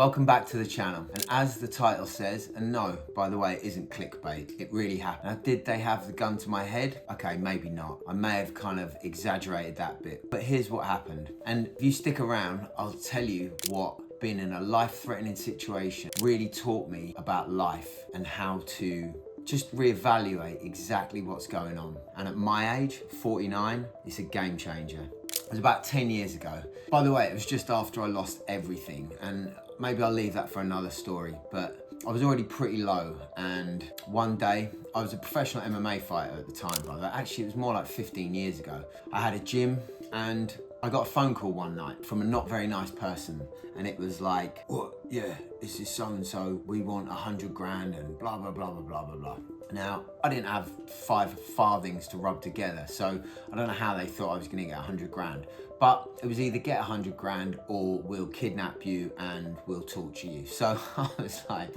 Welcome back to the channel. And as the title says, and no, by the way, it isn't clickbait, it really happened. Now, did they have the gun to my head? Okay, maybe not. I may have kind of exaggerated that bit, but here's what happened. And if you stick around, I'll tell you what being in a life-threatening situation really taught me about life and how to just reevaluate exactly what's going on. And at my age, 49, it's a game changer. It was about 10 years ago. By the way, it was just after I lost everything, and maybe I'll leave that for another story, but I was already pretty low, and one day, I was a professional MMA fighter at the time, by the way. Actually, it was more like 15 years ago. I had a gym, and I got a phone call one night from a not very nice person, and it was like, oh, yeah, this is so-and-so, we want 100 grand and blah, blah, blah, blah, blah, blah, blah. Now, I didn't have 5 farthings to rub together, so I don't know how they thought I was gonna get 100 grand. But it was either get 100 grand or we'll kidnap you and we'll torture you. So I was like,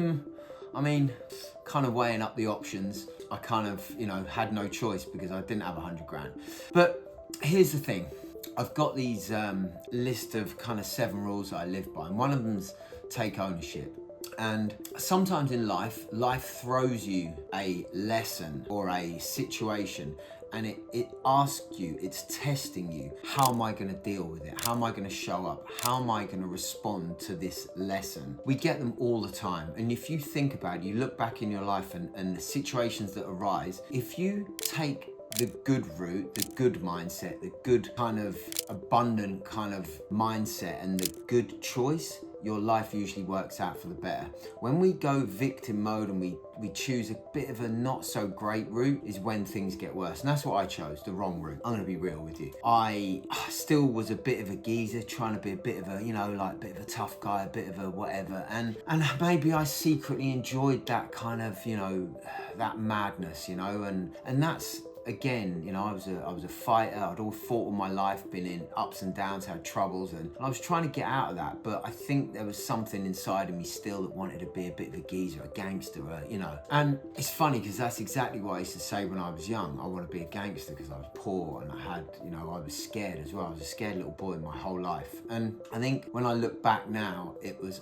I mean, kind of weighing up the options. I kind of, had no choice because I didn't have 100 grand. But here's the thing. I've got these list of kind of 7 rules that I live by, and one of them's take ownership. And sometimes in life throws you a lesson or a situation, and it asks you, it's testing you. How am I gonna deal with it? How am I gonna show up? How am I gonna respond to this lesson? We get them all the time. And if you think about it, you look back in your life and the situations that arise, if you take the good route, the good mindset, the good kind of abundant kind of mindset and the good choice, your life usually works out for the better. When we go victim mode and we choose a bit of a not so great route is when things get worse. And that's what I chose, the wrong route. I'm gonna be real with you. I still was a bit of a geezer, trying to be a bit of a, like a bit of a tough guy, a bit of a whatever. And maybe I secretly enjoyed that kind of, that madness, and that's, again, I was a fighter. I'd all fought all my life, been in ups and downs, had troubles, and I was trying to get out of that. But I think there was something inside of me still that wanted to be a bit of a geezer, a gangster, And it's funny because that's exactly what I used to say when I was young. I want to be a gangster because I was poor and I had, I was scared as well. I was a scared little boy my whole life. And I think when I look back now,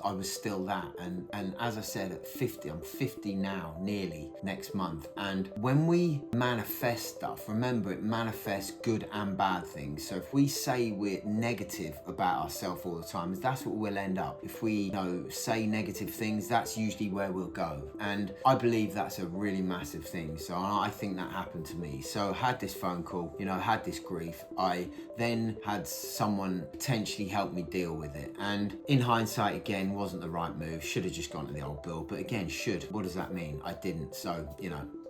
I was still that. And as I said, at 50, I'm 50 now, nearly next month. And when we manifest stuff, remember, it manifests good and bad things. So if we say we're negative about ourselves all the time, that's what we'll end up. If we say negative things, that's usually where we'll go. And I believe that's a really massive thing. So I think that happened to me. So I had this phone call, had this grief. I then had someone potentially help me deal with it. And in hindsight, again, wasn't the right move. Should have just gone to the old bill. But again, what does that mean? I didn't. So,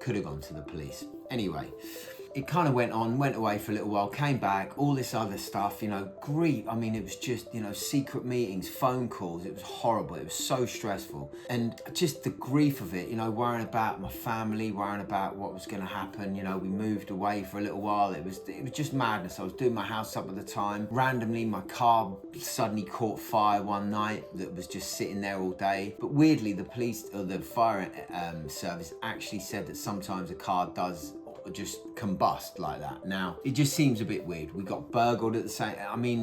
could have gone to the police. Anyway, it kind of went away for a little while, came back, all this other stuff, grief. I mean, it was just, secret meetings, phone calls. It was horrible. It was so stressful. And just the grief of it, worrying about my family, worrying about what was going to happen. We moved away for a little while. It was just madness. I was doing my house up at the time. Randomly, my car suddenly caught fire one night that was just sitting there all day. But weirdly, the police or the fire service actually said that sometimes a car does just combust like that. Now, it just seems a bit weird. We got burgled at the same,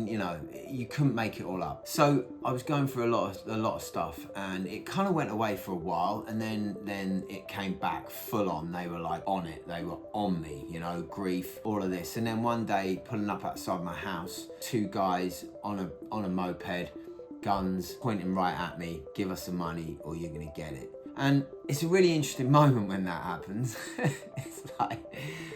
you couldn't make it all up. So I was going through a lot of stuff, and it kind of went away for a while, and then it came back full on. They were like on it. They were on me, grief, all of this. And then one day, pulling up outside my house, 2 guys on a moped, guns pointing right at me, give us the money or you're gonna get it. And it's a really interesting moment when that happens. It's like,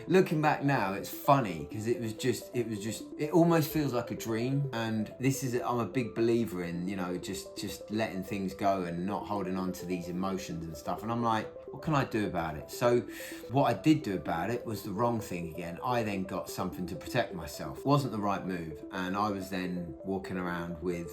looking back now, it's funny because it almost feels like a dream. And I'm a big believer in, just letting things go and not holding on to these emotions and stuff. And I'm like, what can I do about it? So what I did do about it was the wrong thing again. I then got something to protect myself. Wasn't the right move. And I was then walking around with,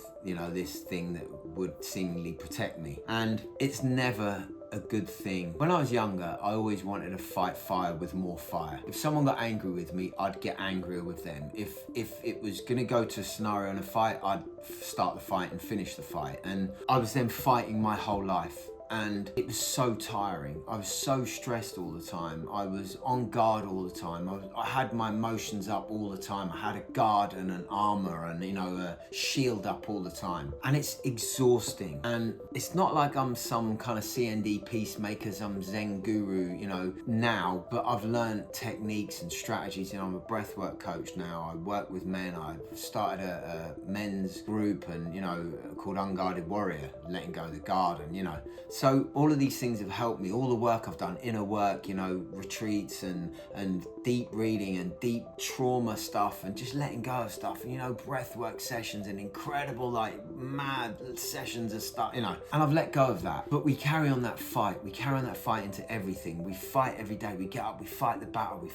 this thing that would seemingly protect me. And it's never a good thing. When I was younger, I always wanted to fight fire with more fire. If someone got angry with me, I'd get angrier with them. If it was gonna go to a scenario in a fight, I'd start the fight and finish the fight. And I was then fighting my whole life. and it was so tiring. I was so stressed all the time. I was on guard all the time. I had my emotions up all the time. I had a guard and an armor and, you know, a shield up all the time. And it's exhausting. And it's not like I'm some kind of CND peacemaker, some Zen guru, you know, now, but I've learned techniques and strategies. You know, I'm a breathwork coach now. I work with men. I've started a men's group and, you know, called Unguarded Warrior, letting go of the guard, and, you know, so all of these things have helped me. All the work I've done, inner work, you know, retreats and deep reading and deep trauma stuff and just letting go of stuff, and, you know, breathwork sessions and incredible, like, mad sessions of stuff, you know, and I've let go of that. But we carry on that fight. We carry on that fight into everything. We fight every day. We get up, we fight the battle,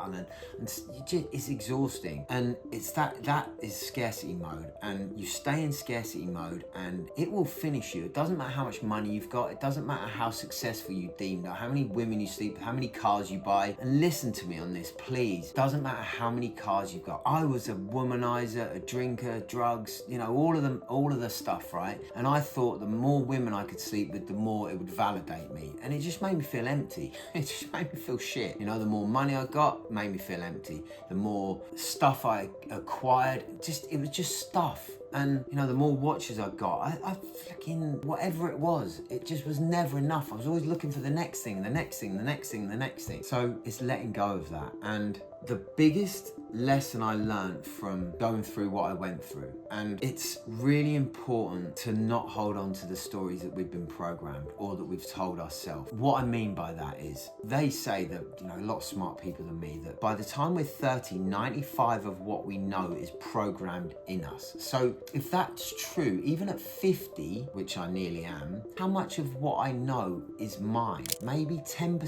and it's exhausting. And it's that is scarcity mode, and you stay in scarcity mode and it will finish you. It doesn't matter how much money you've got. It doesn't matter how successful you deemed, or how many women you sleep with, how many cars you buy. And listen to me on this, please. It doesn't matter how many cars you've got. I was a womanizer, a drinker, drugs, you know, all of the stuff, right? And I thought the more women I could sleep with, the more it would validate me. And it just made me feel empty. It just made me feel shit. You know, the more money I got, made me feel empty. The more stuff I acquired, it was just stuff. And, you know, the more watches I got, I fucking, whatever it was, it just was never enough. I was always looking for the next thing, the next thing, the next thing, the next thing. So it's letting go of that. And the biggest lesson I learned from going through what I went through, and it's really important to not hold on to the stories that we've been programmed or that we've told ourselves. What I mean by that is, they say that, you know, a lot of smart people than me, that by the time we're 30, 95 of what we know is programmed in us. So if that's true, even at 50, which I nearly am, how much of what I know is mine? Maybe 10%,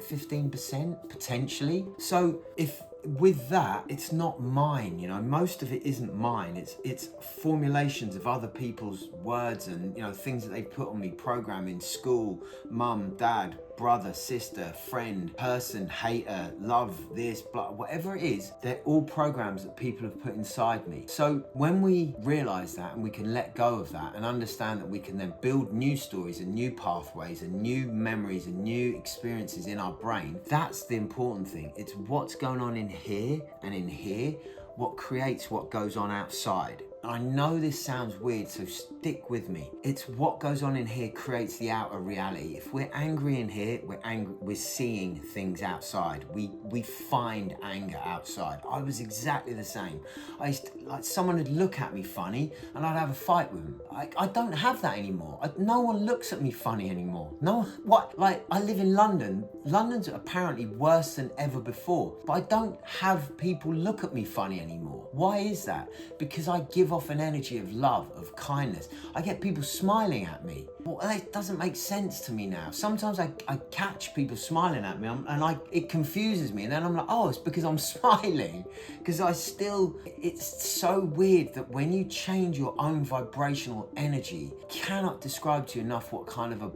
15%, potentially. So if with that, it's not mine, you know, most of it isn't mine. It's formulations of other people's words and, you know, things that they put on me, programming, school, mum, dad, brother, sister, friend, person, hater, love, this, blah, whatever it is, they're all programs that people have put inside me. So when we realize that and we can let go of that and understand that we can then build new stories and new pathways and new memories and new experiences in our brain, that's the important thing. It's what's going on in here and in here, what creates what goes on outside. I know this sounds weird, so stick with me. It's what goes on in here creates the outer reality. If we're angry in here, we're seeing things outside. We find anger outside. I was exactly the same. I used to, like, someone would look at me funny and I'd have a fight with them. I don't have that anymore. No one looks at me funny anymore. No, what? Like, I live in London. London's apparently worse than ever before, but I don't have people look at me funny anymore. Why is that? Because I give off an energy of love, of kindness. I get people smiling at me. Well, it doesn't make sense to me now. Sometimes I catch people smiling at me it confuses me, and then I'm like, oh, it's because I'm smiling. Because it's so weird that when you change your own vibrational energy, cannot describe to you enough what kind of a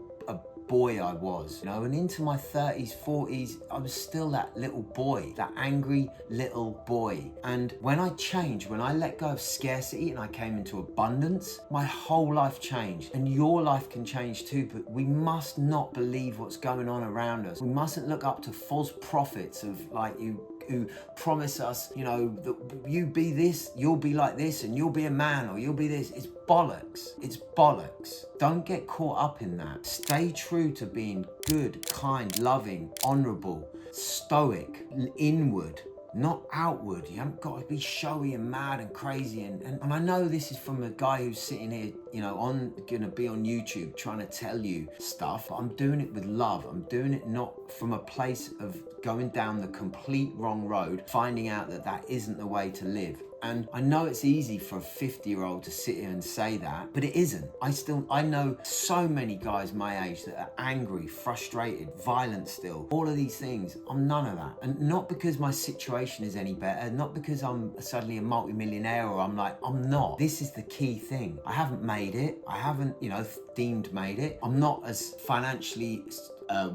boy I was, you know, and into my 30s, 40s, I was still that little boy, that angry little boy. And when I changed, when I let go of scarcity and I came into abundance, my whole life changed. And your life can change too, but we must not believe what's going on around us. We mustn't look up to false prophets of, like, who promise us, you know, that you be this, you'll be like this, and you'll be a man, or you'll be this. It's bollocks. It's bollocks. Don't get caught up in that. Stay true to being good, kind, loving, honorable, stoic, inward, not outward. You haven't got to be showy and mad and crazy. And I know this is from a guy who's sitting here, you know, gonna be on YouTube trying to tell you stuff. I'm doing it with love. I'm doing it not from a place of going down the complete wrong road, finding out that isn't the way to live. And I know it's easy for a 50-year-old to sit here and say that, but it isn't. I know so many guys my age that are angry, frustrated, violent still. All of these things. I'm none of that. And not because my situation is any better, not because I'm suddenly a multi-millionaire, or I'm not. This is the key thing. I haven't made it. I haven't, you know, deemed made it. I'm not as financially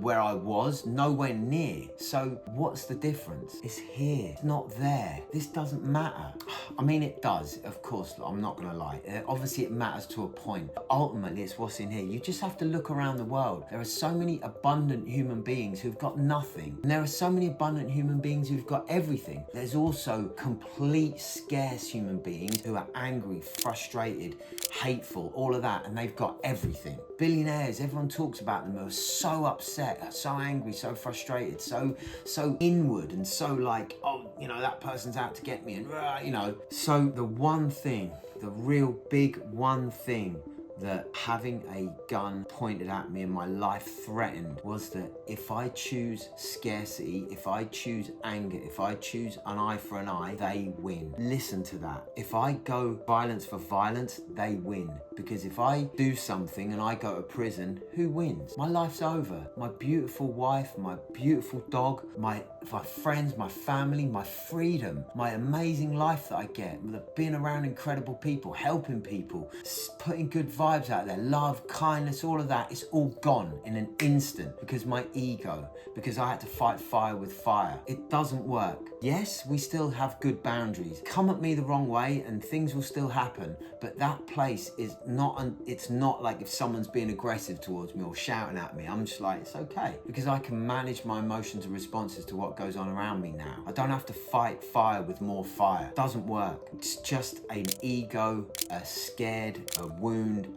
where I was, nowhere near. So what's the difference? It's here, it's not there. This doesn't matter. I mean, it does, of course, I'm not gonna lie. Obviously it matters to a point, but ultimately it's what's in here. You just have to look around the world. There are so many abundant human beings who've got nothing, and there are so many abundant human beings who've got everything. There's also complete scarce human beings who are angry, frustrated, hateful, all of that, and they've got everything. Billionaires, everyone talks about them, who are so upset, so angry, so frustrated, so inward, and so like, oh, you know, that person's out to get me, and you know. So the one thing, the real big one thing that having a gun pointed at me and my life threatened was that if I choose scarcity, if I choose anger, if I choose an eye for an eye, they win. Listen to that. If I go violence for violence, they win. Because if I do something and I go to prison, who wins? My life's over. My beautiful wife, my beautiful dog, my friends, my family, my freedom, my amazing life that I get, being around incredible people, helping people, putting good vibes out there, love, kindness, all of that, it's all gone in an instant because my ego, because I had to fight fire with fire. It doesn't work. Yes, we still have good boundaries. Come at me the wrong way and things will still happen, but that place is it's not like if someone's being aggressive towards me or shouting at me, I'm just like, it's okay, because I can manage my emotions and responses to what goes on around me now. I don't have to fight fire with more fire. It doesn't work. It's just an ego, a scared, a wound,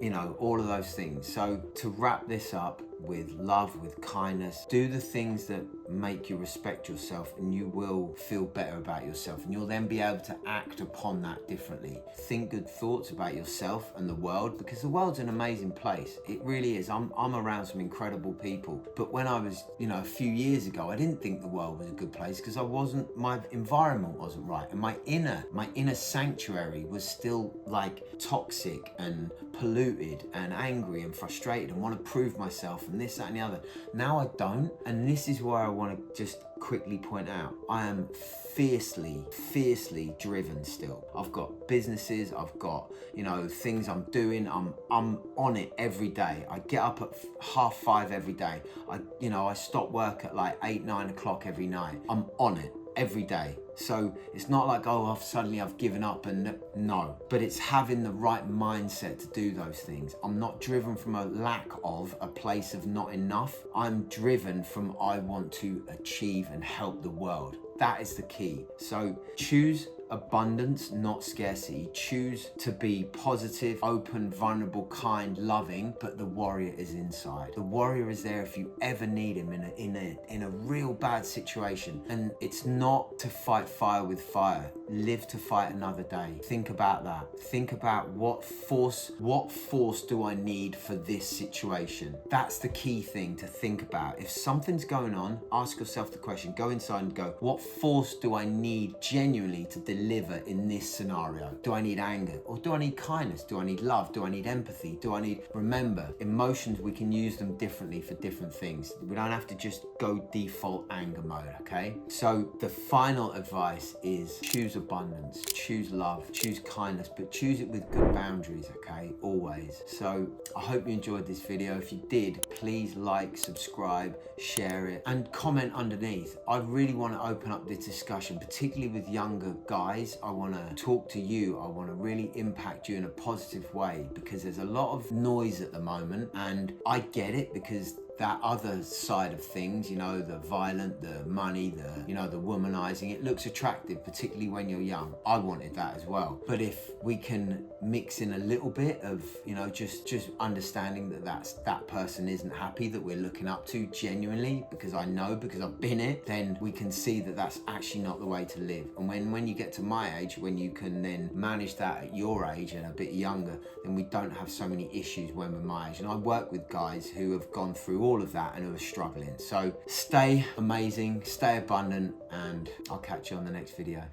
you know, all of those things. So to wrap this up, with love, with kindness, do the things that make you respect yourself, and you will feel better about yourself, and you'll then be able to act upon that differently. Think good thoughts about yourself and the world, because the world's an amazing place. It really is. I'm around some incredible people, but when I was, you know, a few years ago, I didn't think the world was a good place because my environment wasn't right, and my inner sanctuary was still like toxic and polluted and angry and frustrated and want to prove myself and this, that, and the other. Now I don't, and this is where I want to just quickly point out, I am fiercely driven still. I've got businesses, I've got, you know, things I'm doing, I'm on it every day. I get up at 5:30 every day. I stop work at like 8-9 o'clock every night. I'm on it every day. So it's not like, oh, I've given up, and no, but it's having the right mindset to do those things. I'm not driven from a lack of a place of not enough. I'm driven from I want to achieve and help the world. That is the key. So choose abundance, not scarcity. Choose to be positive, open, vulnerable, kind, loving, but the warrior is inside. The warrior is there if you ever need him in a real bad situation. And it's not to fight fire with fire. Live to fight another day. Think about that. Think about what force do I need for this situation? That's the key thing to think about. If something's going on, ask yourself the question, go inside and go, what force do I need genuinely to deliver in this scenario? Do I need anger, or do I need kindness? Do I need love? Do I need empathy? Remember, emotions, we can use them differently for different things. We don't have to just go default anger mode, okay? So the final advice is choose abundance, choose love, choose kindness, but choose it with good boundaries, okay? Always. So I hope you enjoyed this video. If you did, please like, subscribe, share it, and comment underneath. I really want to open up this discussion, particularly with younger guys. I want to talk to you. I want to really impact you in a positive way, because there's a lot of noise at the moment, and I get it, because that other side of things, you know, the violent, the money, the womanizing, it looks attractive, particularly when you're young. I wanted that as well. But if we can mix in a little bit of, you know, just understanding that person isn't happy, that we're looking up to genuinely, because I've been it, then we can see that that's actually not the way to live. And when you get to my age, when you can then manage that at your age and a bit younger, then we don't have so many issues when we're my age. And I work with guys who have gone through all of that and who are struggling. So stay amazing, stay abundant, and I'll catch you on the next video.